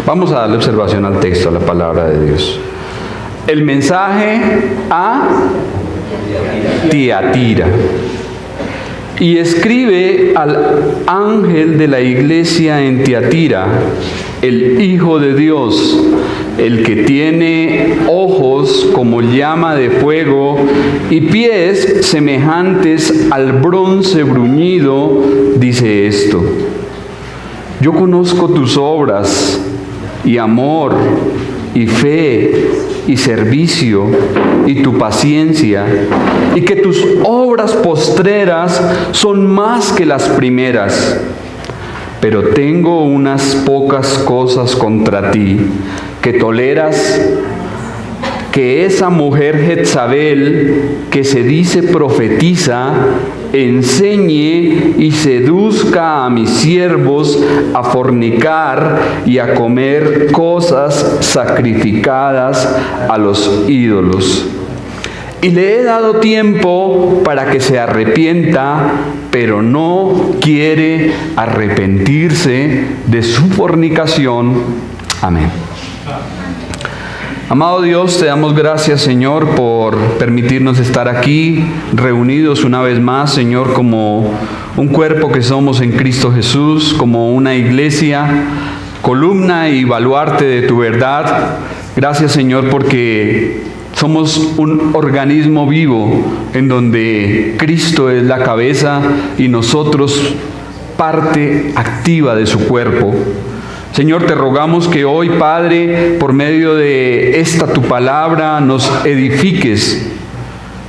Vamos a darle observación al texto, a la palabra de Dios. El mensaje a Tiatira. Y escribe al ángel de la iglesia en Tiatira, el Hijo de Dios, el que tiene ojos como llama de fuego y pies semejantes al bronce bruñido, dice esto: yo conozco tus obras y amor y fe y servicio y tu paciencia, y que tus obras postreras son más que las primeras. Pero tengo unas pocas cosas contra ti, que toleras que esa mujer Jezabel, que se dice profetiza, enseñe y seduzca a mis siervos a fornicar y a comer cosas sacrificadas a los ídolos. Y le he dado tiempo para que se arrepienta, pero no quiere arrepentirse de su fornicación. Amén. Amado Dios, te damos gracias, Señor, por permitirnos estar aquí reunidos una vez más, Señor, como un cuerpo que somos en Cristo Jesús, como una iglesia, columna y baluarte de tu verdad. Gracias, Señor, porque somos un organismo vivo en donde Cristo es la cabeza y nosotros parte activa de su cuerpo. Señor, te rogamos que hoy, Padre, por medio de esta tu palabra, nos edifiques.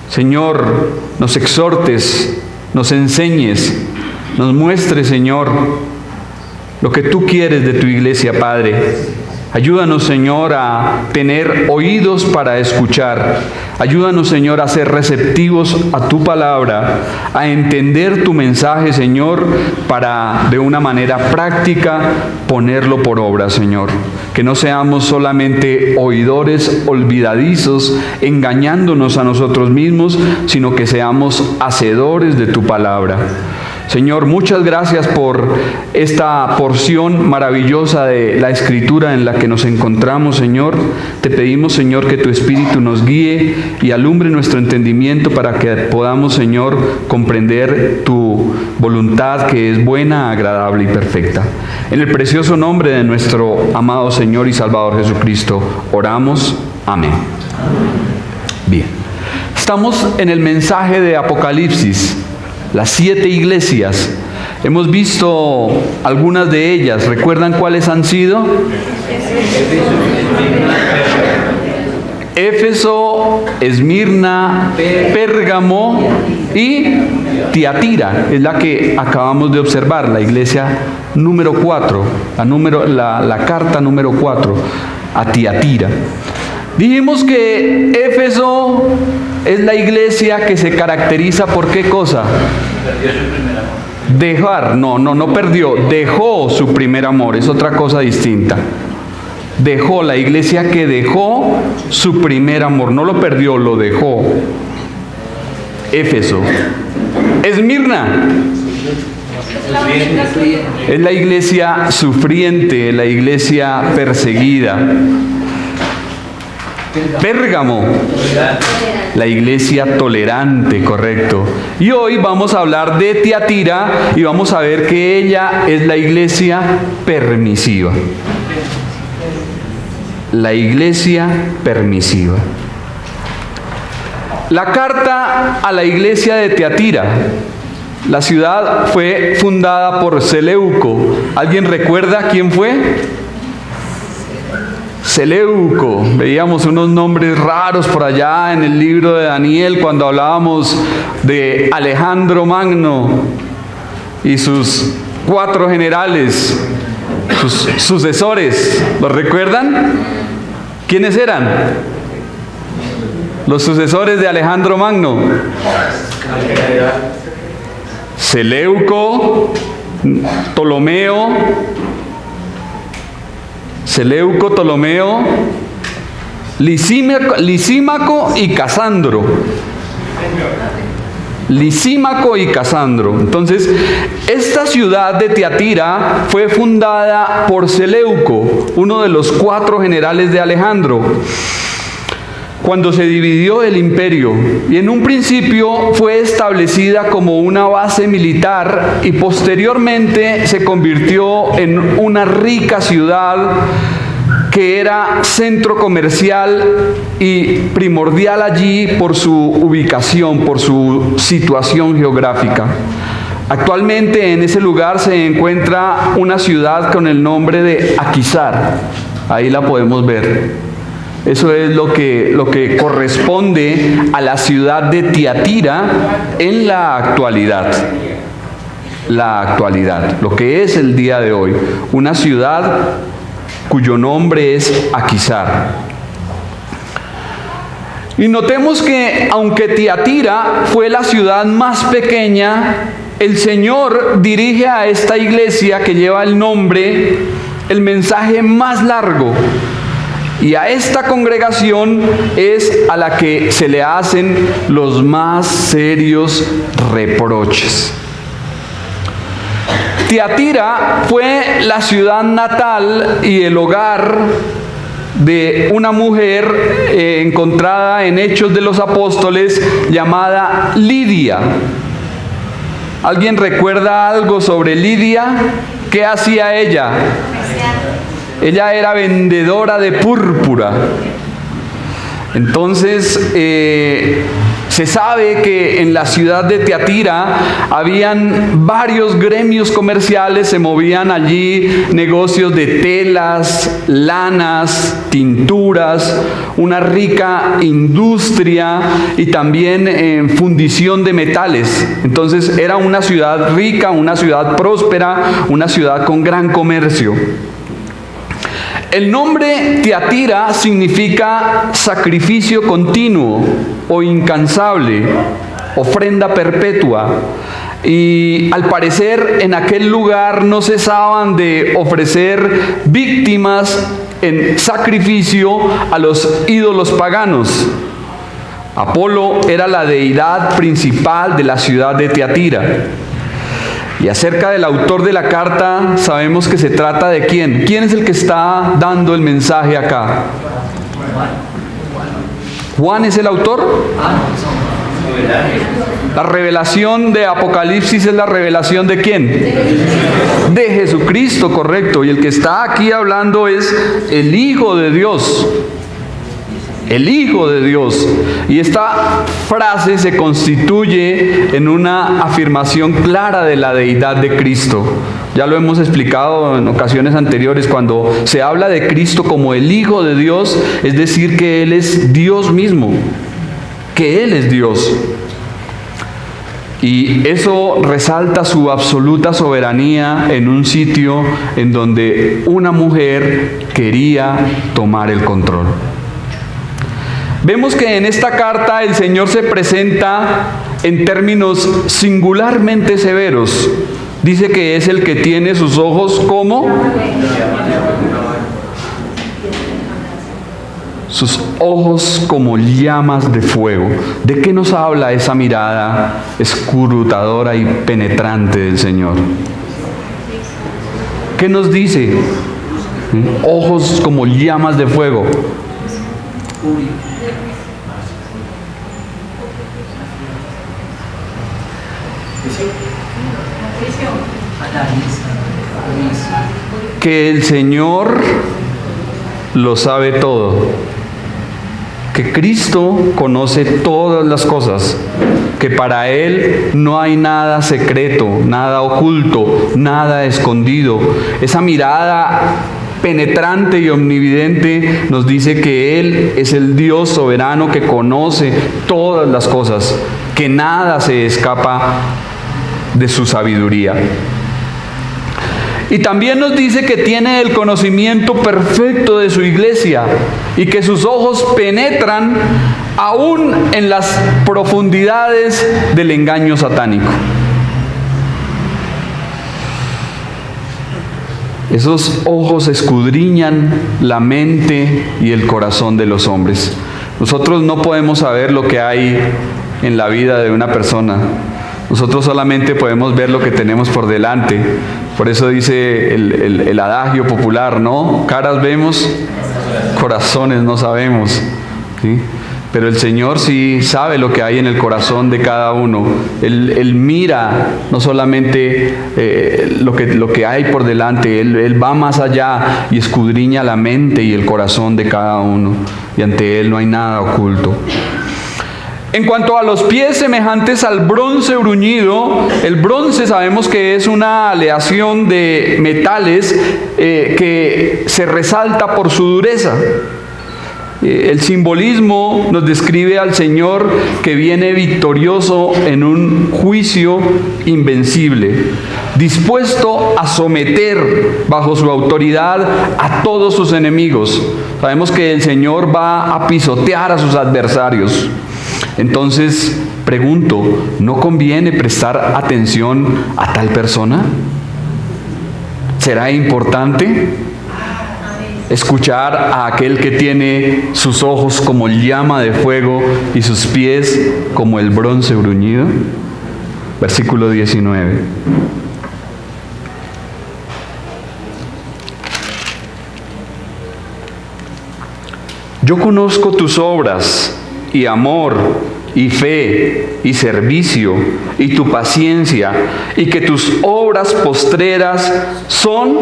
Señor, nos exhortes, nos enseñes, nos muestres, Señor, lo que tú quieres de tu iglesia, Padre. Ayúdanos, Señor, a tener oídos para escuchar. Ayúdanos, Señor, a ser receptivos a tu palabra, a entender tu mensaje, Señor, para de una manera práctica ponerlo por obra, Señor. Que no seamos solamente oidores olvidadizos, engañándonos a nosotros mismos, sino que seamos hacedores de tu palabra. Señor, muchas gracias por esta porción maravillosa de la Escritura en la que nos encontramos, Señor. Te pedimos, Señor, que tu Espíritu nos guíe y alumbre nuestro entendimiento para que podamos, Señor, comprender tu voluntad, que es buena, agradable y perfecta. En el precioso nombre de nuestro amado Señor y Salvador Jesucristo, oramos. Amén. Bien. Estamos en el mensaje de Apocalipsis. Las 7 iglesias. Hemos visto algunas de ellas. ¿Recuerdan cuáles han sido? Éfeso, Esmirna, Pérgamo y Tiatira. Es la que acabamos de observar, la iglesia número 4, la carta número 4 a Tiatira. Dijimos que Éfeso es la iglesia que se caracteriza por ¿qué cosa? Dejar, no perdió, dejó su primer amor, es otra cosa distinta. Dejó, la iglesia que dejó su primer amor, no lo perdió, lo dejó. Éfeso. Esmirna es la iglesia sufriente, la iglesia perseguida. Pérgamo, la iglesia tolerante, correcto. Y hoy vamos a hablar de Tiatira y vamos a ver que ella es la iglesia permisiva. La iglesia permisiva. La carta a la iglesia de Tiatira. La ciudad fue fundada por Seleuco. ¿Alguien recuerda quién fue? Seleuco. Veíamos unos nombres raros por allá en el libro de Daniel cuando hablábamos de Alejandro Magno y sus 4 generales, sus sucesores. ¿Los recuerdan? ¿Quiénes eran? Los sucesores de Alejandro Magno. Seleuco, Ptolomeo, Lisímaco y Casandro. Lisímaco y Casandro. Entonces, esta ciudad de Tiatira fue fundada por Seleuco, uno de los 4 generales de Alejandro, cuando se dividió el imperio, y en un principio fue establecida como una base militar y posteriormente se convirtió en una rica ciudad que era centro comercial y primordial allí por su ubicación, por su situación geográfica. Actualmente en ese lugar se encuentra una ciudad con el nombre de Aquisar. Ahí la podemos ver. Eso es lo que corresponde a la ciudad de Tiatira en la actualidad. La actualidad, lo que es el día de hoy. Una ciudad cuyo nombre es Aquisar. Y notemos que aunque Tiatira fue la ciudad más pequeña, el Señor dirige a esta iglesia que lleva el nombre, el mensaje más largo. Y a esta congregación es a la que se le hacen los más serios reproches. Tiatira fue la ciudad natal y el hogar de una mujer encontrada en Hechos de los Apóstoles llamada Lidia. ¿Alguien recuerda algo sobre Lidia? ¿Qué hacía ella? Ella era vendedora de púrpura. Entonces, se sabe que en la ciudad de Tiatira habían varios gremios comerciales, se movían allí negocios de telas, lanas, tinturas, una rica industria y también fundición de metales. Entonces, era una ciudad rica, una ciudad próspera, una ciudad con gran comercio. El nombre Tiatira significa sacrificio continuo o incansable, ofrenda perpetua. Y al parecer en aquel lugar no cesaban de ofrecer víctimas en sacrificio a los ídolos paganos. Apolo era la deidad principal de la ciudad de Tiatira. Y acerca del autor de la carta, sabemos que se trata de ¿quién? ¿Quién es el que está dando el mensaje acá? ¿Juan es el autor? La revelación de Apocalipsis es la revelación ¿de quién? De Jesucristo, correcto. Y el que está aquí hablando es el Hijo de Dios. El Hijo de Dios. Y esta frase se constituye en una afirmación clara de la deidad de Cristo. Ya lo hemos explicado en ocasiones anteriores. Cuando se habla de Cristo como el Hijo de Dios, es decir que Él es Dios mismo, que Él es Dios. Y eso resalta su absoluta soberanía en un sitio en donde una mujer quería tomar el control. Vemos que en esta carta el Señor se presenta en términos singularmente severos. Dice que es el que tiene sus ojos como sus ojos como llamas de fuego. ¿De qué nos habla esa mirada escrutadora y penetrante del Señor? ¿Qué nos dice? Ojos como llamas de fuego. Que el Señor lo sabe todo, que Cristo conoce todas las cosas, que para Él no hay nada secreto, nada oculto, nada escondido. Esa mirada penetrante y omnividente nos dice que Él es el Dios soberano que conoce todas las cosas, que nada se escapa de su sabiduría. Y también nos dice que tiene el conocimiento perfecto de su iglesia y que sus ojos penetran aún en las profundidades del engaño satánico. Esos ojos escudriñan la mente y el corazón de los hombres. Nosotros no podemos saber lo que hay en la vida de una persona. Nosotros solamente podemos ver lo que tenemos por delante. Por eso dice el adagio popular, ¿no? Caras vemos, corazones no sabemos, ¿sí? Pero el Señor sí sabe lo que hay en el corazón de cada uno. Él mira no solamente lo que hay por delante, Él va más allá y escudriña la mente y el corazón de cada uno. Y ante Él no hay nada oculto. En cuanto a los pies semejantes al bronce bruñido, el bronce sabemos que es una aleación de metales que se resalta por su dureza. El simbolismo nos describe al Señor que viene victorioso en un juicio invencible, dispuesto a someter bajo su autoridad a todos sus enemigos. Sabemos que el Señor va a pisotear a sus adversarios. Entonces, pregunto, ¿no conviene prestar atención a tal persona? ¿Será importante escuchar a aquel que tiene sus ojos como llama de fuego y sus pies como el bronce bruñido? Versículo 19. Yo conozco tus obras y amor y fe y servicio y tu paciencia, y que tus obras postreras son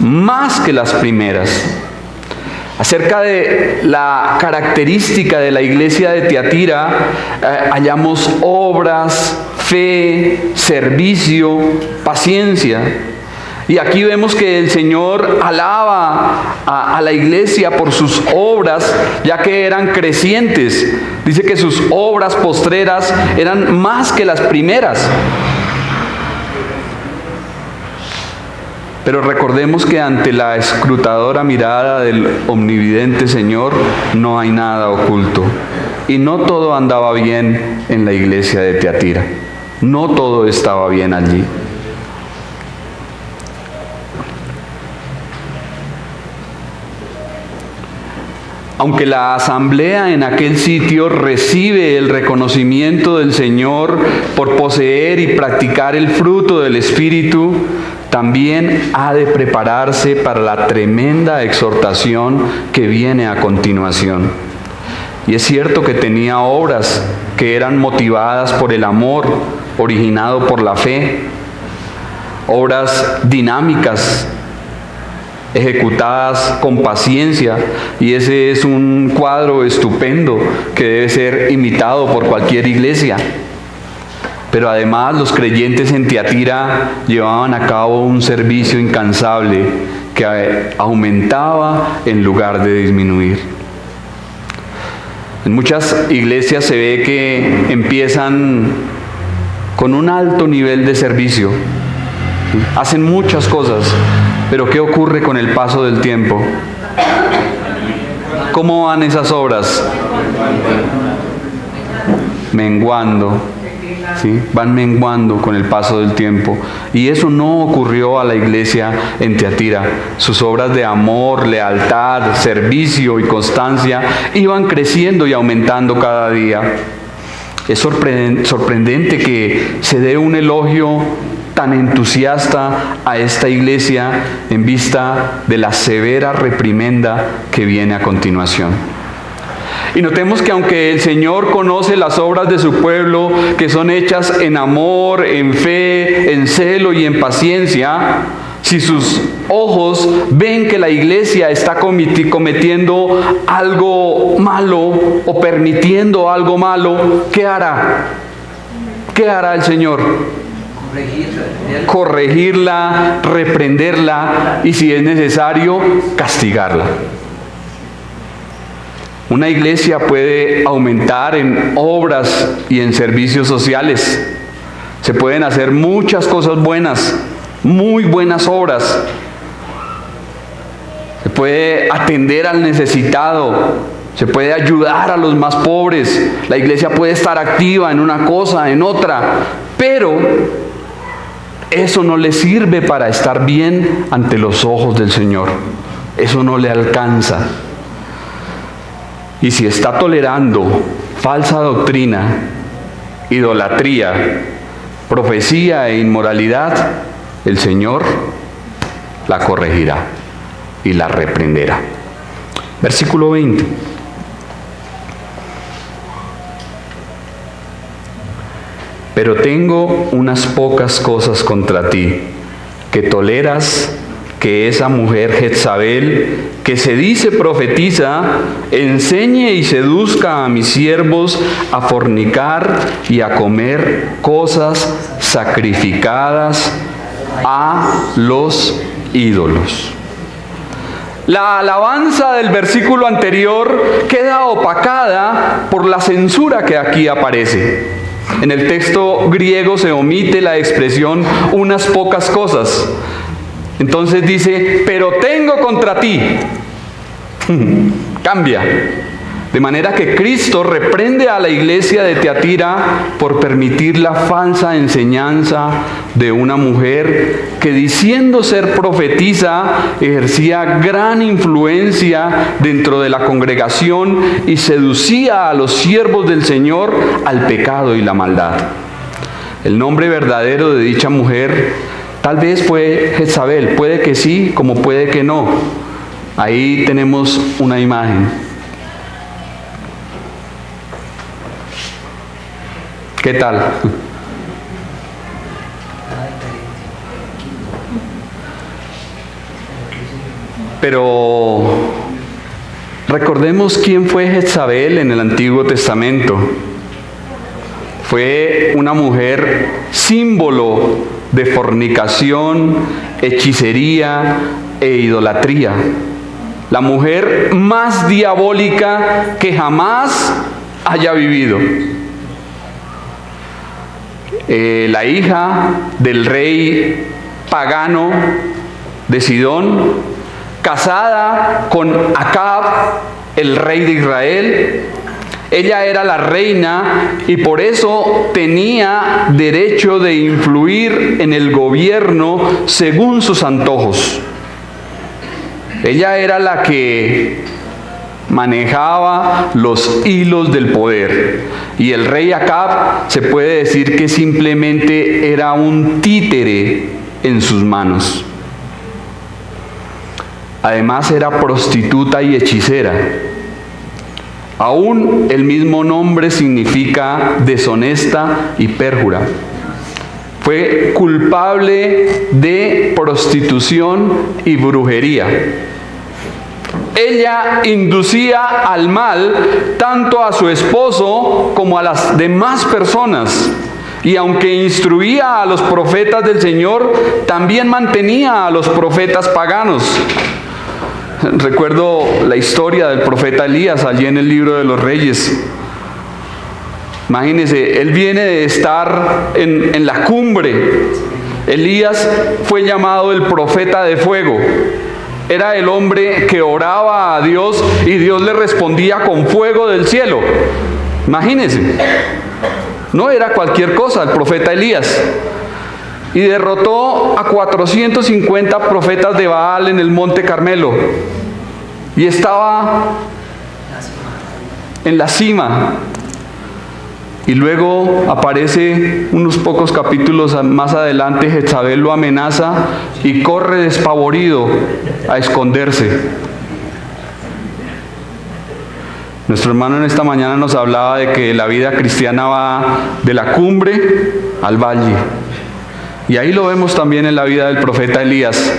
más que las primeras. Acerca de la característica de la iglesia de Tiatira, hallamos obras, fe, servicio, paciencia. Y aquí vemos que el Señor alaba a la iglesia por sus obras, ya que eran crecientes. Dice que sus obras postreras eran más que las primeras. Pero recordemos que ante la escrutadora mirada del omnividente Señor no hay nada oculto. Y no todo andaba bien en la iglesia de Tiatira. No todo estaba bien allí. Aunque la asamblea en aquel sitio recibe el reconocimiento del Señor por poseer y practicar el fruto del Espíritu, también ha de prepararse para la tremenda exhortación que viene a continuación. Y es cierto que tenía obras que eran motivadas por el amor, originado por la fe, obras dinámicas, ejecutadas con paciencia, y ese es un cuadro estupendo que debe ser imitado por cualquier iglesia. Pero además los creyentes en Tiatira llevaban a cabo un servicio incansable que aumentaba en lugar de disminuir. En muchas iglesias se ve que empiezan con un alto nivel de servicio, hacen muchas cosas, pero ¿qué ocurre con el paso del tiempo? ¿Cómo van esas obras? Menguando, ¿sí? Van menguando con el paso del tiempo. Y eso no ocurrió a la iglesia en Tiatira. Sus obras de amor, lealtad, servicio y constancia iban creciendo y aumentando cada día. Es sorprendente que se dé un elogio tan entusiasta a esta iglesia en vista de la severa reprimenda que viene a continuación. Y notemos que aunque el Señor conoce las obras de su pueblo, que son hechas en amor, en fe, en celo y en paciencia, si sus ojos ven que la iglesia está cometiendo algo malo o permitiendo algo malo, ¿qué hará? ¿Qué hará el Señor? Corregirla, reprenderla y, si es necesario, castigarla. Una iglesia puede aumentar en obras y en servicios sociales. Se pueden hacer muchas cosas buenas, muy buenas obras. Se puede atender al necesitado, se puede ayudar a los más pobres. La iglesia puede estar activa en una cosa, en otra, pero eso no le sirve para estar bien ante los ojos del Señor. Eso no le alcanza. Y si está tolerando falsa doctrina, idolatría, profecía e inmoralidad, el Señor la corregirá y la reprenderá. Versículo 20. Pero tengo unas pocas cosas contra ti, que toleras que esa mujer Jezabel, que se dice profetiza, enseñe y seduzca a mis siervos a fornicar y a comer cosas sacrificadas a los ídolos. La alabanza del versículo anterior queda opacada por la censura que aquí aparece. En el texto griego se omite la expresión unas pocas cosas. Entonces dice, pero tengo contra ti. Cambia. De manera que Cristo reprende a la iglesia de Tiatira por permitir la falsa enseñanza de una mujer que, diciendo ser profetisa, ejercía gran influencia dentro de la congregación y seducía a los siervos del Señor al pecado y la maldad. El nombre verdadero de dicha mujer tal vez fue Jezabel, puede que sí, como puede que no. Ahí tenemos una imagen. ¿Qué tal? Pero recordemos quién fue Jezabel en el Antiguo Testamento. Fue una mujer símbolo de fornicación, hechicería e idolatría. La mujer más diabólica que jamás haya vivido. La hija del rey pagano de Sidón, casada con Acab, el rey de Israel. Ella era la reina y por eso tenía derecho de influir en el gobierno según sus antojos. Ella era la que manejaba los hilos del poder. Y el rey Acab se puede decir que simplemente era un títere en sus manos. Además era prostituta y hechicera. Aún el mismo nombre significa deshonesta y pérjura. Fue culpable de prostitución y brujería. Ella inducía al mal tanto a su esposo como a las demás personas. Y aunque instruía a los profetas del Señor, también mantenía a los profetas paganos. Recuerdo la historia del profeta Elías allí en el libro de los Reyes. Imagínense, él viene de estar en la cumbre. Elías fue llamado el profeta de fuego. Era el hombre que oraba a Dios y Dios le respondía con fuego del cielo. Imagínense. No era cualquier cosa el profeta Elías. Y derrotó a 450 profetas de Baal en el monte Carmelo. Y estaba en la cima. Y luego aparece unos pocos capítulos más adelante, Jezabel lo amenaza y corre despavorido a esconderse. Nuestro hermano en esta mañana nos hablaba de que la vida cristiana va de la cumbre al valle. Y ahí lo vemos también en la vida del profeta Elías.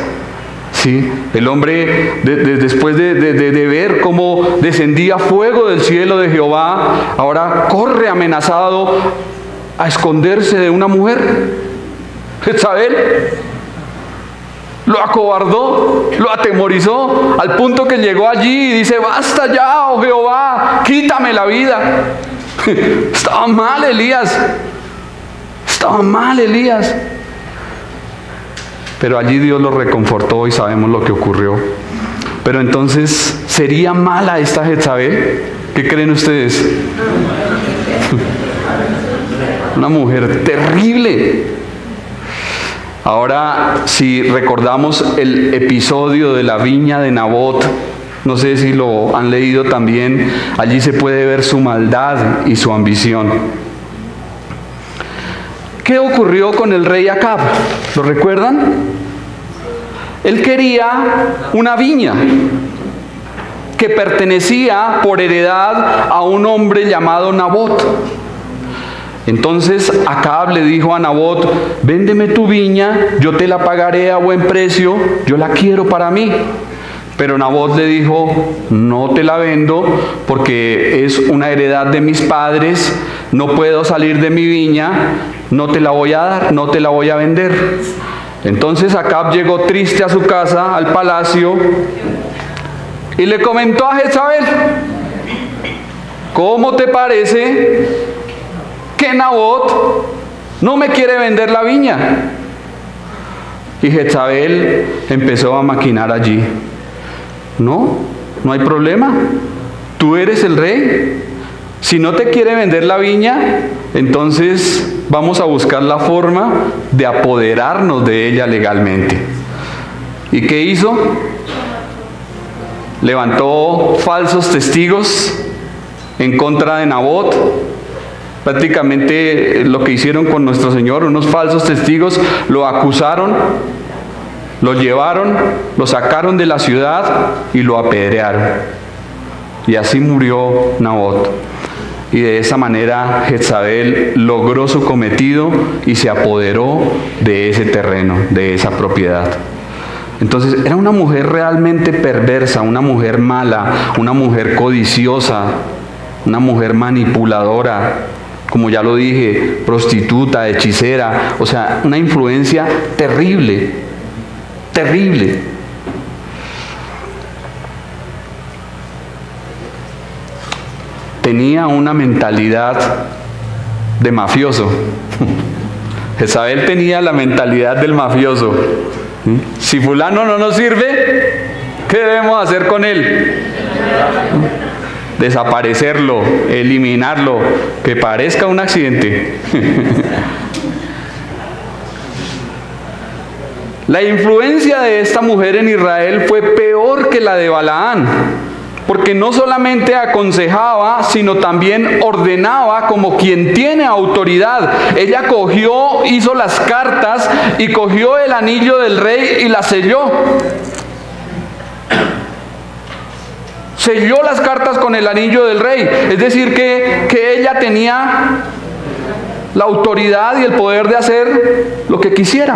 ¿Sí? El hombre, después de ver cómo descendía fuego del cielo de Jehová, ahora corre amenazado a esconderse de una mujer. Jezabel lo acobardó, lo atemorizó, al punto que llegó allí y dice: basta ya, oh Jehová, quítame la vida. Estaba mal Elías. Estaba mal Elías. Pero allí Dios lo reconfortó y sabemos lo que ocurrió. Pero entonces, ¿sería mala esta Jezabel? ¿Qué creen ustedes? Una mujer terrible. Ahora, si recordamos el episodio de la viña de Nabot, No sé si lo han leído también. Allí se puede ver su maldad y su ambición. ¿Qué ocurrió con el rey Acab? ¿Lo recuerdan? Él quería una viña que pertenecía por heredad a un hombre llamado Nabot. Entonces Acab le dijo a Nabot: véndeme tu viña, yo te la pagaré a buen precio, yo la quiero para mí. Pero Nabot le dijo: no te la vendo porque es una heredad de mis padres, no puedo salir de mi viña, no te la voy a dar, no te la voy a vender. Entonces Acab llegó triste a su casa, al palacio, y le comentó a Jezabel: ¿cómo te parece que Nabot no me quiere vender la viña? Y Jezabel empezó a maquinar allí: no hay problema, tú eres el rey. Si no te quiere vender la viña, entonces vamos a buscar la forma de apoderarnos de ella legalmente. ¿Y qué hizo? Levantó falsos testigos en contra de Nabot. Prácticamente lo que hicieron con nuestro Señor, unos falsos testigos, lo acusaron, lo llevaron, lo sacaron de la ciudad y lo apedrearon. Y así murió Nabot. Y de esa manera Jezabel logró su cometido y se apoderó de ese terreno, de esa propiedad. Entonces era una mujer realmente perversa, una mujer mala, una mujer codiciosa, una mujer manipuladora, como ya lo dije, prostituta, hechicera, o sea, una influencia terrible, terrible. Tenía una mentalidad de mafioso. Jezabel tenía la mentalidad del mafioso. Si fulano no nos sirve, ¿qué debemos hacer con él? Desaparecerlo, eliminarlo, que parezca un accidente. La influencia de esta mujer en Israel fue peor que la de Balaán, porque no solamente aconsejaba, sino también ordenaba como quien tiene autoridad. Ella cogió, hizo las cartas y cogió el anillo del rey y la selló. Selló las cartas con el anillo del rey. Es decir, que ella tenía la autoridad y el poder de hacer lo que quisiera.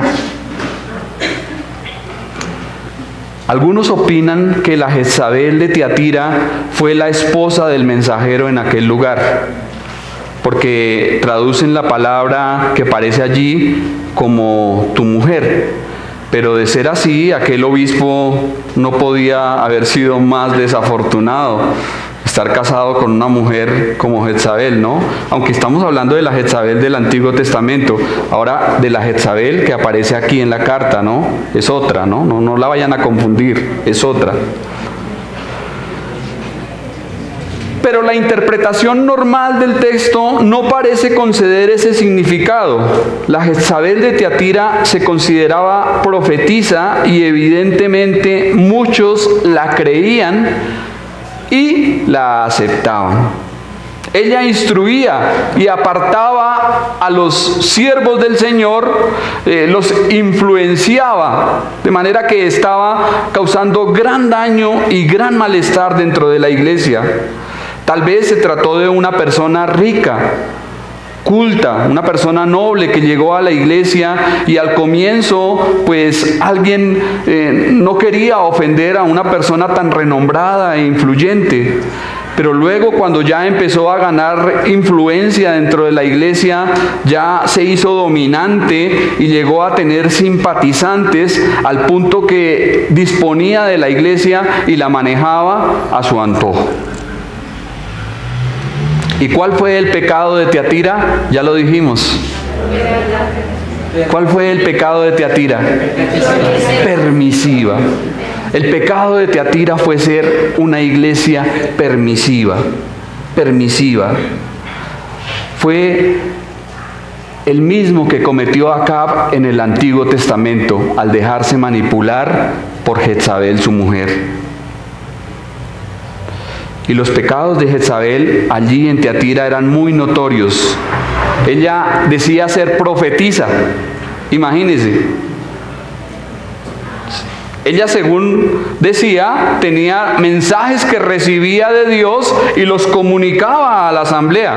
Algunos opinan que la Jezabel de Tiatira fue la esposa del mensajero en aquel lugar, porque traducen la palabra que aparece allí como tu mujer. Pero de ser así, aquel obispo no podía haber sido más desafortunado, estar casado con una mujer como Jezabel, ¿no? Aunque estamos hablando de la Jezabel del Antiguo Testamento, ahora de la Jezabel que aparece aquí en la carta, ¿no? Es otra, ¿no? No la vayan a confundir, es otra. Pero la interpretación normal del texto no parece conceder ese significado. La Jezabel de Tiatira se consideraba profetisa y evidentemente muchos la creían y la aceptaban. Ella instruía y apartaba a los siervos del Señor, los influenciaba, de manera que estaba causando gran daño y gran malestar dentro de la iglesia. Tal vez se trató de una persona rica, culta, una persona noble que llegó a la iglesia y al comienzo pues alguien no quería ofender a una persona tan renombrada e influyente. Pero luego, cuando ya empezó a ganar influencia dentro de la iglesia, ya se hizo dominante y llegó a tener simpatizantes al punto que disponía de la iglesia y la manejaba a su antojo. ¿Y cuál fue el pecado de Tiatira? Ya lo dijimos. ¿Cuál fue el pecado de Tiatira? Permisiva. El pecado de Tiatira fue ser una iglesia permisiva. Permisiva. Fue el mismo que cometió Acab en el Antiguo Testamento al dejarse manipular por Jezabel, su mujer. Y los pecados de Jezabel allí en Tiatira eran muy notorios. Ella decía ser profetisa. Imagínense. Ella, según decía, tenía mensajes que recibía de Dios y los comunicaba a la asamblea.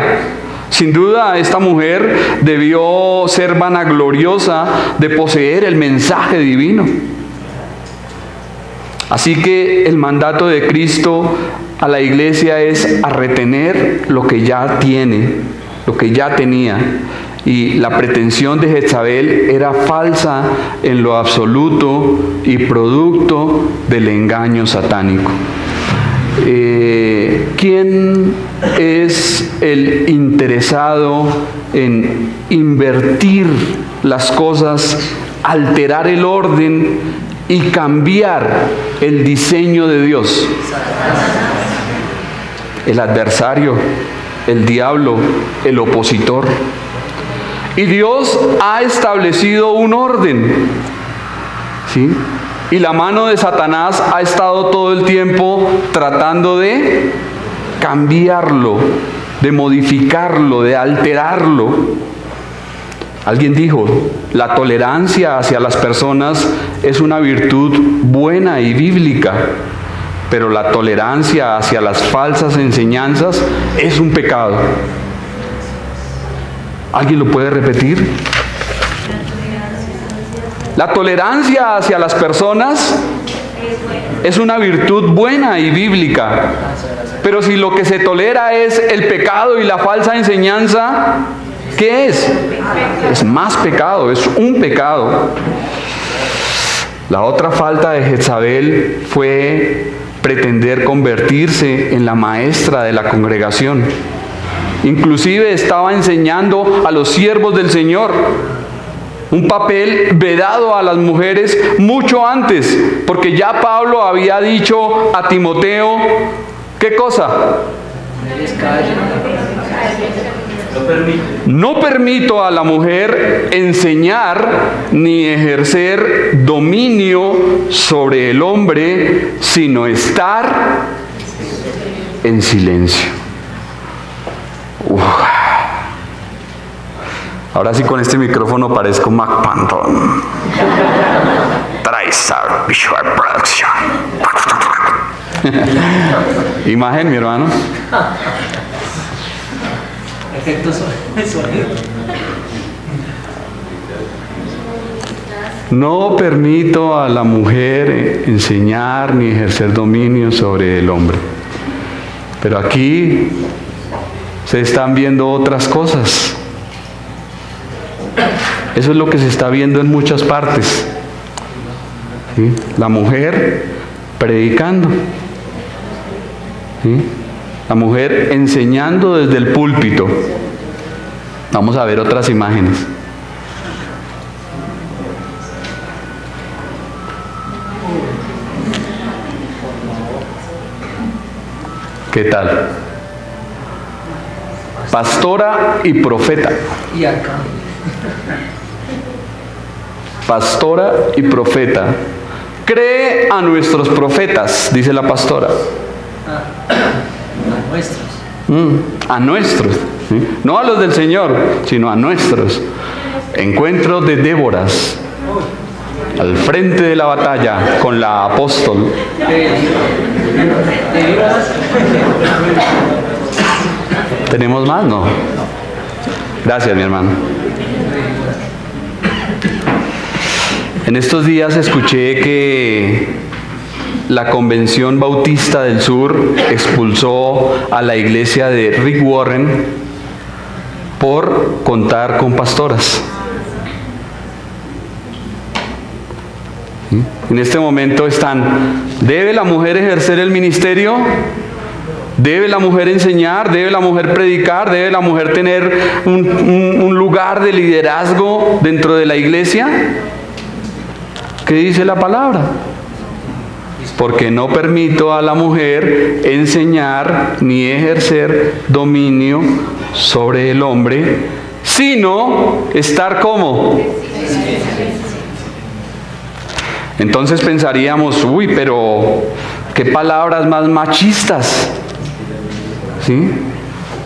Sin duda, esta mujer debió ser vanagloriosa de poseer el mensaje divino. Así que el mandato de Cristo a la iglesia es a retener lo que ya tiene, lo que ya tenía. Y la pretensión de Jezabel era falsa en lo absoluto y producto del engaño satánico. ¿Quién es el interesado en invertir las cosas, alterar el orden y cambiar el diseño de Dios? El adversario, el diablo, el opositor. Y Dios ha establecido un orden, ¿sí? Y la mano de Satanás ha estado todo el tiempo tratando de cambiarlo, de modificarlo, de alterarlo. Alguien dijo, la tolerancia hacia las personas es una virtud buena y bíblica, pero la tolerancia hacia las falsas enseñanzas es un pecado. ¿Alguien lo puede repetir? La tolerancia hacia las personas es una virtud buena y bíblica, pero si lo que se tolera es el pecado y la falsa enseñanza, ¿qué es? Es más pecado, es un pecado. La otra falta de Jezabel fue pretender convertirse en la maestra de la congregación. Inclusive estaba enseñando a los siervos del Señor, un papel vedado a las mujeres mucho antes, porque ya Pablo había dicho a Timoteo, ¿qué cosa? No permito a la mujer enseñar ni ejercer dominio sobre el hombre, sino estar en silencio. Ahora sí, con este micrófono parezco Mac Panton. Traizar Visual Production. Imagen, mi hermano. Efectos sonido. No permito a la mujer enseñar ni ejercer dominio sobre el hombre. Pero aquí se están viendo otras cosas. Eso es lo que se está viendo en muchas partes. ¿Sí? La mujer predicando. ¿Sí? La mujer enseñando desde el púlpito. Vamos a ver otras imágenes. ¿Qué tal? Pastora y profeta. Y acá. Pastora y profeta. Cree a nuestros profetas, dice la pastora. A nuestros. A nuestros, ¿sí? No a los del Señor, sino a nuestros. Encuentro de Déboras al frente de la batalla con la apóstol. ¿Tenemos más? No. Gracias, mi hermano. En estos días escuché que la Convención Bautista del Sur expulsó a la iglesia de Rick Warren por contar con pastoras. En este momento están, ¿debe la mujer ejercer el ministerio? ¿Debe la mujer enseñar? ¿Debe la mujer predicar? ¿Debe la mujer tener un lugar de liderazgo dentro de la iglesia? ¿Qué dice la palabra? Porque no permito a la mujer enseñar ni ejercer dominio sobre el hombre, sino estar como. Entonces pensaríamos, uy, pero qué palabras más machistas. ¿Sí?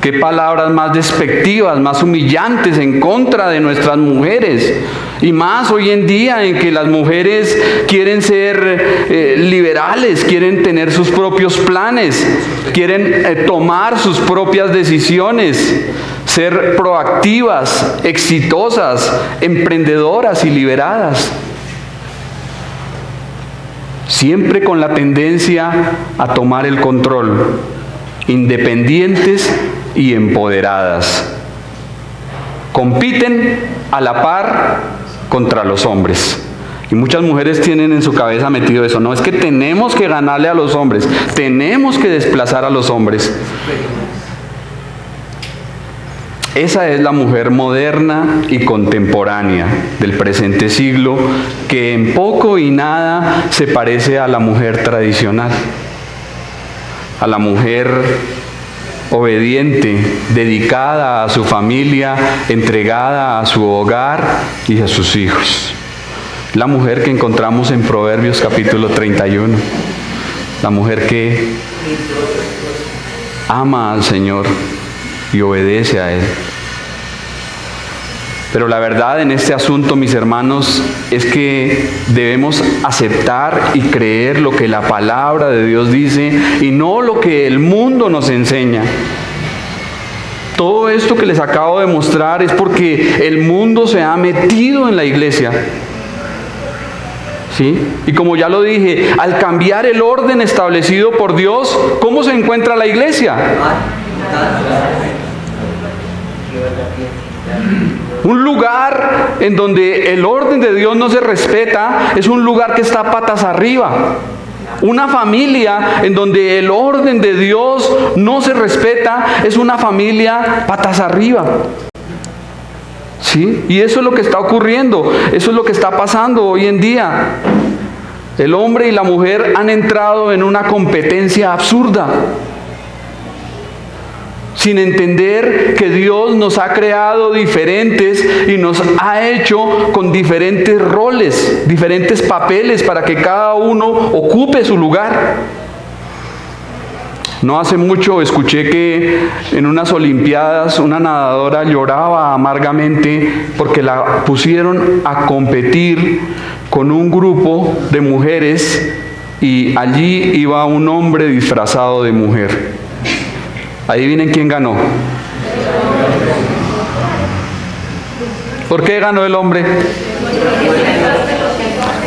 Qué palabras más despectivas, más humillantes en contra de nuestras mujeres. Y más hoy en día en que las mujeres quieren ser liberales, quieren tener sus propios planes, quieren tomar sus propias decisiones, ser proactivas, exitosas, emprendedoras y liberadas. Siempre con la tendencia a tomar el control, independientes y empoderadas. Compiten a la par contra los hombres. Y muchas mujeres tienen en su cabeza metido eso. No, es que tenemos que ganarle a los hombres, tenemos que desplazar a los hombres. Esa es la mujer moderna y contemporánea del presente siglo, que en poco y nada se parece a la mujer tradicional, a la mujer obediente, dedicada a su familia, entregada a su hogar y a sus hijos. La mujer que encontramos en Proverbios capítulo 31, la mujer que ama al Señor y obedece a Él. Pero la verdad en este asunto, mis hermanos, es que debemos aceptar y creer lo que la palabra de Dios dice y no lo que el mundo nos enseña. Todo esto que les acabo de mostrar es porque el mundo se ha metido en la iglesia. ¿Sí? Y como ya lo dije, al cambiar el orden establecido por Dios, ¿cómo se encuentra la iglesia? Un lugar en donde el orden de Dios no se respeta es un lugar que está patas arriba. Una familia en donde el orden de Dios no se respeta es una familia patas arriba. ¿Sí? Y eso es lo que está ocurriendo, eso es lo que está pasando hoy en día. El hombre y la mujer han entrado en una competencia absurda, sin entender que Dios nos ha creado diferentes y nos ha hecho con diferentes roles, diferentes papeles para que cada uno ocupe su lugar. No hace mucho escuché que en unas olimpiadas una nadadora lloraba amargamente porque la pusieron a competir con un grupo de mujeres y allí iba un hombre disfrazado de mujer. Adivinen quién ganó. ¿Por qué ganó el hombre?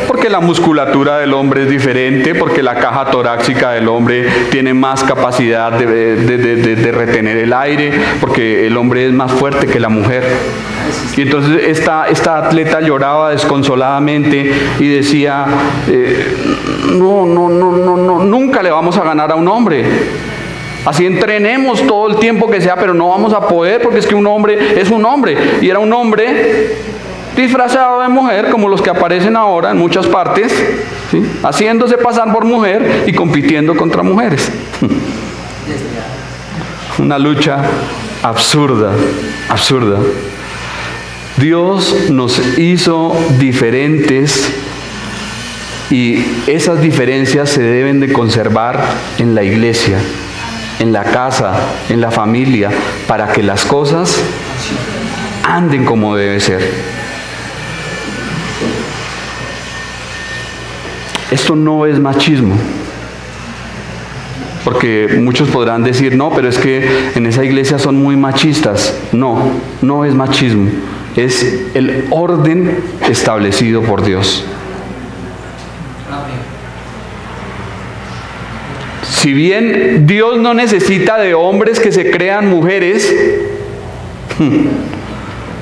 Porque la musculatura del hombre es diferente, porque la caja torácica del hombre tiene más capacidad de retener el aire, porque el hombre es más fuerte que la mujer. Y entonces esta atleta lloraba desconsoladamente y decía, no, nunca le vamos a ganar a un hombre. Así entrenemos todo el tiempo que sea, pero no vamos a poder porque es que un hombre es un hombre. Y era un hombre disfrazado de mujer, como los que aparecen ahora en muchas partes, ¿sí? Haciéndose pasar por mujer y compitiendo contra mujeres. Una lucha absurda, absurda. Dios nos hizo diferentes y esas diferencias se deben de conservar en la iglesia, en la casa, en la familia, para que las cosas anden como debe ser. Esto no es machismo, porque muchos podrán decir, no, pero es que en esa iglesia son muy machistas. No, no es machismo, es el orden establecido por Dios. Si bien Dios no necesita de hombres que se crean mujeres,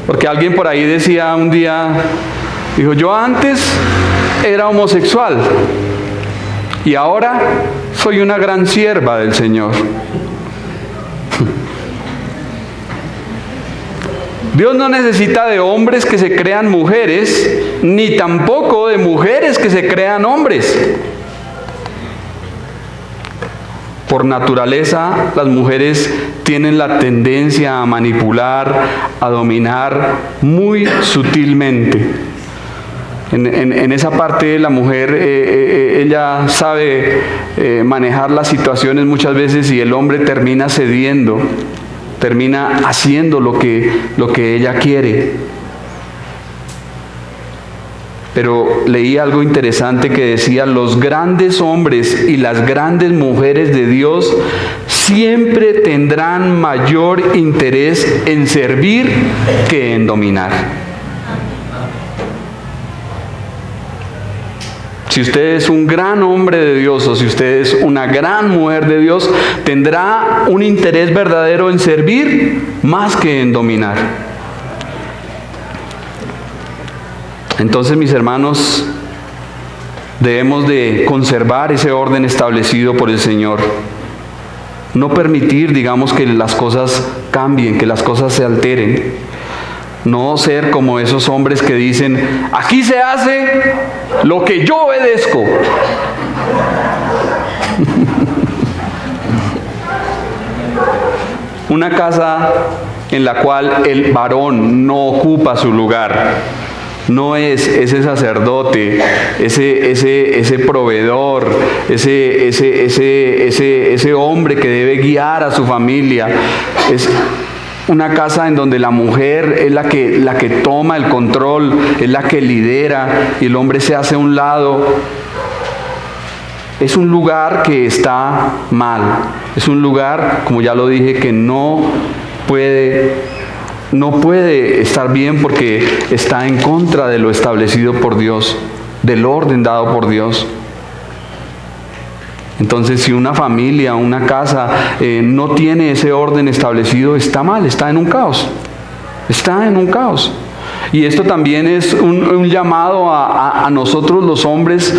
porque alguien por ahí decía un día, dijo, yo antes era homosexual y ahora soy una gran sierva del Señor. Dios no necesita de hombres que se crean mujeres, ni tampoco de mujeres que se crean hombres. Por naturaleza, las mujeres tienen la tendencia a manipular, a dominar muy sutilmente. En esa parte la mujer, ella sabe manejar las situaciones muchas veces y el hombre termina cediendo, termina haciendo lo que ella quiere. Pero leí algo interesante que decía: los grandes hombres y las grandes mujeres de Dios siempre tendrán mayor interés en servir que en dominar. Si usted es un gran hombre de Dios o si usted es una gran mujer de Dios, tendrá un interés verdadero en servir más que en dominar. Entonces, mis hermanos, debemos de conservar ese orden establecido por el Señor. No permitir, digamos, que las cosas cambien, que las cosas se alteren. No ser como esos hombres que dicen: aquí se hace lo que yo obedezco. Una casa en la cual el varón no ocupa su lugar, no es ese sacerdote, ese proveedor, ese hombre que debe guiar a su familia. Es una casa en donde la mujer es la que toma el control, es la que lidera y el hombre se hace a un lado. Es un lugar que está mal. Es un lugar, como ya lo dije, que no puede estar bien porque está en contra de lo establecido por Dios, del orden dado por Dios. Entonces, si una familia, una casa no tiene ese orden establecido, está mal, está en un caos. Está en un caos. Y esto también es un llamado a nosotros los hombres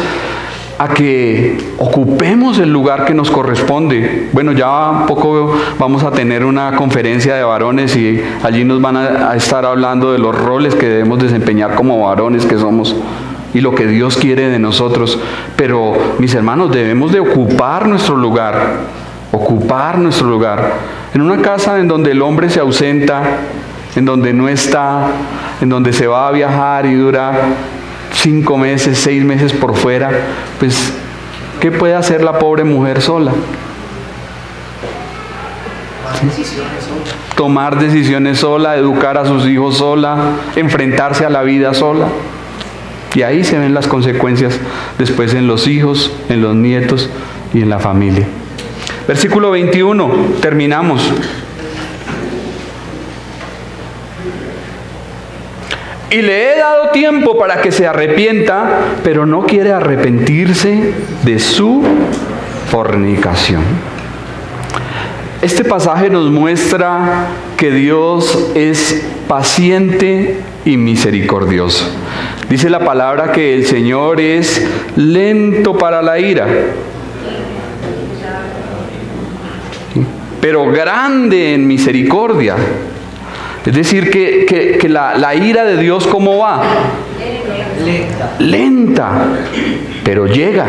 a que ocupemos el lugar que nos corresponde. Bueno, ya un poco vamos a tener una conferencia de varones y allí nos van a estar hablando de los roles que debemos desempeñar como varones que somos y lo que Dios quiere de nosotros. Pero, mis hermanos, debemos de ocupar nuestro lugar, en una casa en donde el hombre se ausenta, en donde no está, en donde se va a viajar y dura 5 meses, 6 meses por fuera. Pues, ¿qué puede hacer la pobre mujer sola? Tomar decisiones sola, educar a sus hijos sola, enfrentarse a la vida sola. Y ahí se ven las consecuencias después en los hijos, en los nietos y en la familia. Versículo 21, terminamos. Y le he dado tiempo para que se arrepienta, pero no quiere arrepentirse de su fornicación. Este pasaje nos muestra que Dios es paciente y misericordioso. Dice la palabra que el Señor es lento para la ira, pero grande en misericordia. Es decir, que la ira de Dios, ¿cómo va? Lenta, pero llega.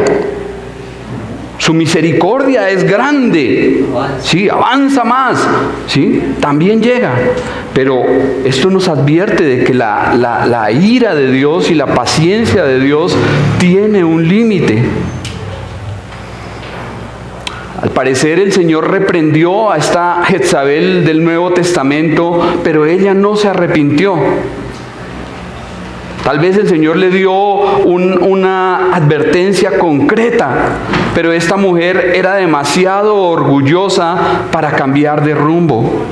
Su misericordia es grande, sí, avanza más, sí, también llega. Pero esto nos advierte de que la ira de Dios y la paciencia de Dios tiene un límite. Al parecer el Señor reprendió a esta Jezabel del Nuevo Testamento, pero ella no se arrepintió. Tal vez el Señor le dio una advertencia concreta, pero esta mujer era demasiado orgullosa para cambiar de rumbo.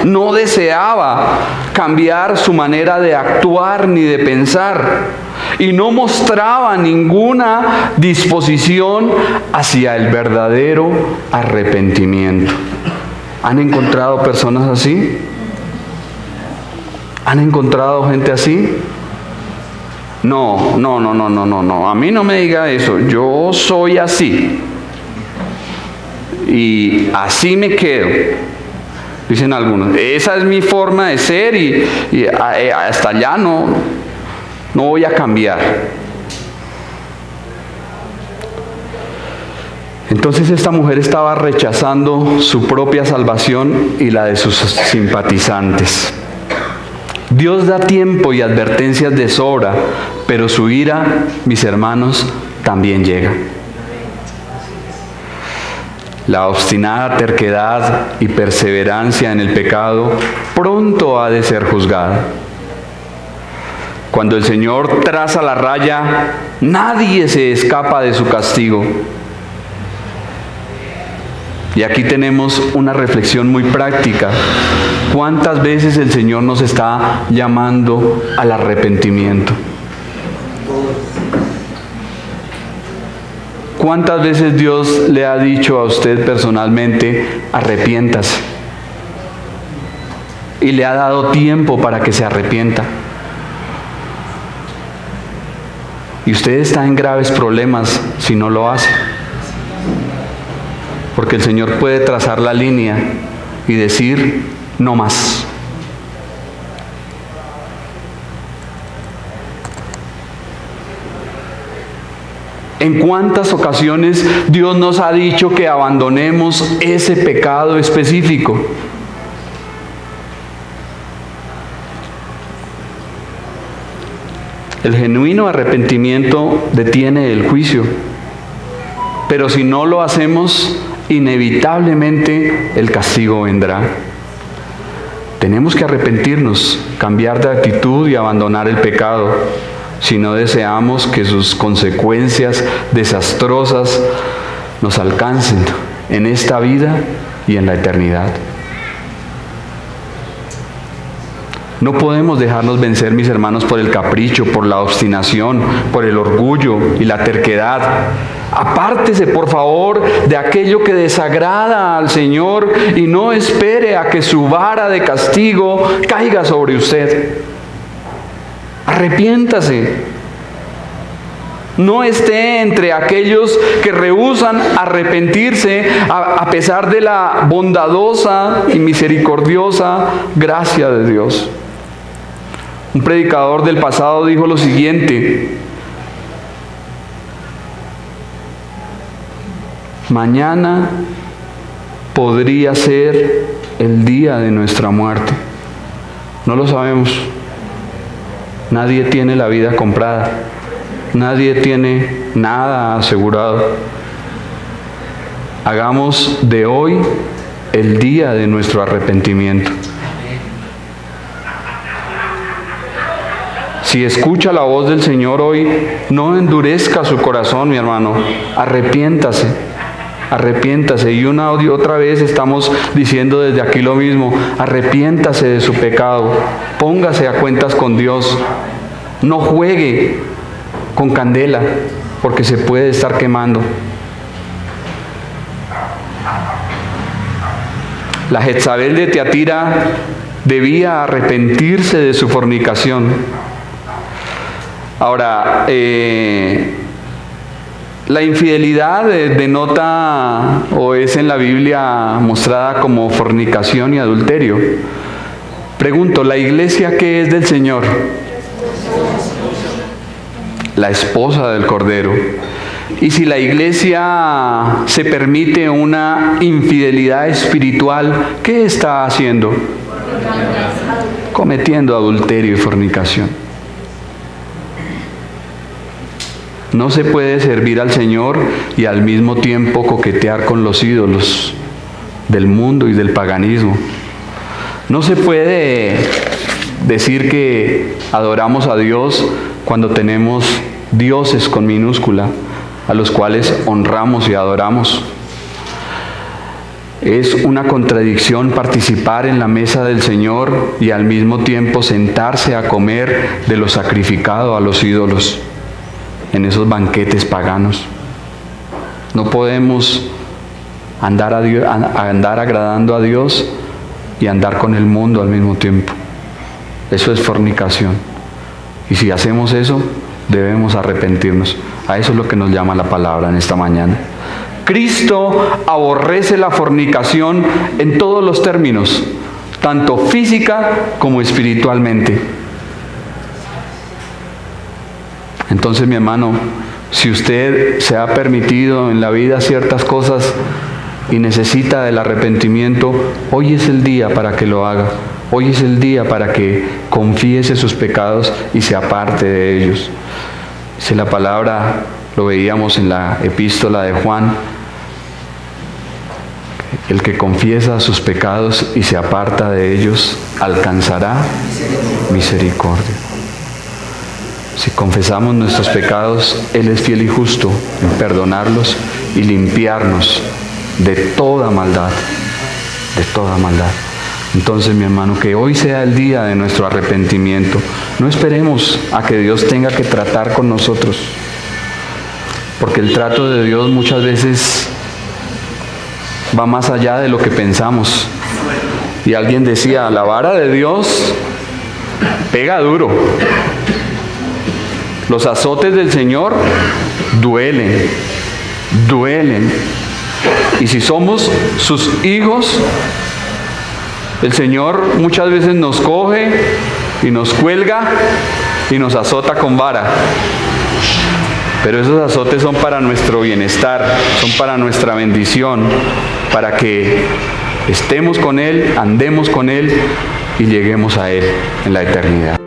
No deseaba cambiar su manera de actuar ni de pensar. Y no mostraba ninguna disposición hacia el verdadero arrepentimiento. ¿Han encontrado personas así? ¿Han encontrado gente así? No. A mí no me diga eso. Yo soy así. Y así me quedo. Dicen algunos. Esa es mi forma de ser y hasta allá no voy a cambiar. Entonces esta mujer estaba rechazando su propia salvación y la de sus simpatizantes. Dios da tiempo y advertencias de sobra, pero su ira, mis hermanos, también llega. La obstinada terquedad y perseverancia en el pecado pronto ha de ser juzgada. Cuando el Señor traza la raya, nadie se escapa de su castigo. Y aquí tenemos una reflexión muy práctica. ¿Cuántas veces el Señor nos está llamando al arrepentimiento? ¿Cuántas veces Dios le ha dicho a usted personalmente, arrepiéntase? Y le ha dado tiempo para que se arrepienta. Y usted está en graves problemas si no lo hace. Porque el Señor puede trazar la línea y decir, no más. ¿En cuántas ocasiones Dios nos ha dicho que abandonemos ese pecado específico? El genuino arrepentimiento detiene el juicio, pero si no lo hacemos, inevitablemente el castigo vendrá. Tenemos que arrepentirnos, cambiar de actitud y abandonar el pecado, si no deseamos que sus consecuencias desastrosas nos alcancen en esta vida y en la eternidad. No podemos dejarnos vencer, mis hermanos, por el capricho, por la obstinación, por el orgullo y la terquedad. Apártese, por favor, de aquello que desagrada al Señor y no espere a que su vara de castigo caiga sobre usted. Arrepiéntase. No esté entre aquellos que rehúsan arrepentirse a pesar de la bondadosa y misericordiosa gracia de Dios. Un predicador del pasado dijo lo siguiente: mañana podría ser el día de nuestra muerte. No lo sabemos. Nadie tiene la vida comprada. Nadie tiene nada asegurado. Hagamos de hoy el día de nuestro arrepentimiento. Si escucha la voz del Señor hoy, no endurezca su corazón, mi hermano. Arrepiéntase. Arrepiéntase. Y una y otra vez estamos diciendo desde aquí lo mismo. Arrepiéntase de su pecado. Póngase a cuentas con Dios. No juegue con candela, porque se puede estar quemando. La Jezabel de Tiatira debía arrepentirse de su fornicación. Ahora, la infidelidad denota o es en la Biblia mostrada como fornicación y adulterio. Pregunto, ¿la iglesia qué es del Señor? La esposa del Cordero. Y si la iglesia se permite una infidelidad espiritual, ¿qué está haciendo? Cometiendo adulterio y fornicación. No se puede servir al Señor y al mismo tiempo coquetear con los ídolos del mundo y del paganismo. No se puede decir que adoramos a Dios cuando tenemos dioses con minúscula, a los cuales honramos y adoramos. Es una contradicción participar en la mesa del Señor y al mismo tiempo sentarse a comer de lo sacrificado a los ídolos en esos banquetes paganos. No podemos andar agradando a Dios y andar con el mundo al mismo tiempo. Eso es fornicación. Y si hacemos eso, debemos arrepentirnos. A eso es lo que nos llama la palabra en esta mañana. Cristo aborrece la fornicación en todos los términos, tanto física como espiritualmente. Entonces, mi hermano, si usted se ha permitido en la vida ciertas cosas y necesita del arrepentimiento, hoy es el día para que lo haga. Hoy es el día para que confiese sus pecados y se aparte de ellos. Si la palabra, lo veíamos en la epístola de Juan, el que confiesa sus pecados y se aparta de ellos alcanzará misericordia. Si confesamos nuestros pecados, Él es fiel y justo en perdonarlos y limpiarnos de toda maldad, de toda maldad. Entonces, mi hermano, que hoy sea el día de nuestro arrepentimiento. No esperemos a que Dios tenga que tratar con nosotros, porque el trato de Dios muchas veces va más allá de lo que pensamos. Y alguien decía, la vara de Dios pega duro. Los azotes del Señor duelen, duelen. Y si somos sus hijos, el Señor muchas veces nos coge y nos cuelga y nos azota con vara. Pero esos azotes son para nuestro bienestar, son para nuestra bendición, para que estemos con Él, andemos con Él y lleguemos a Él en la eternidad.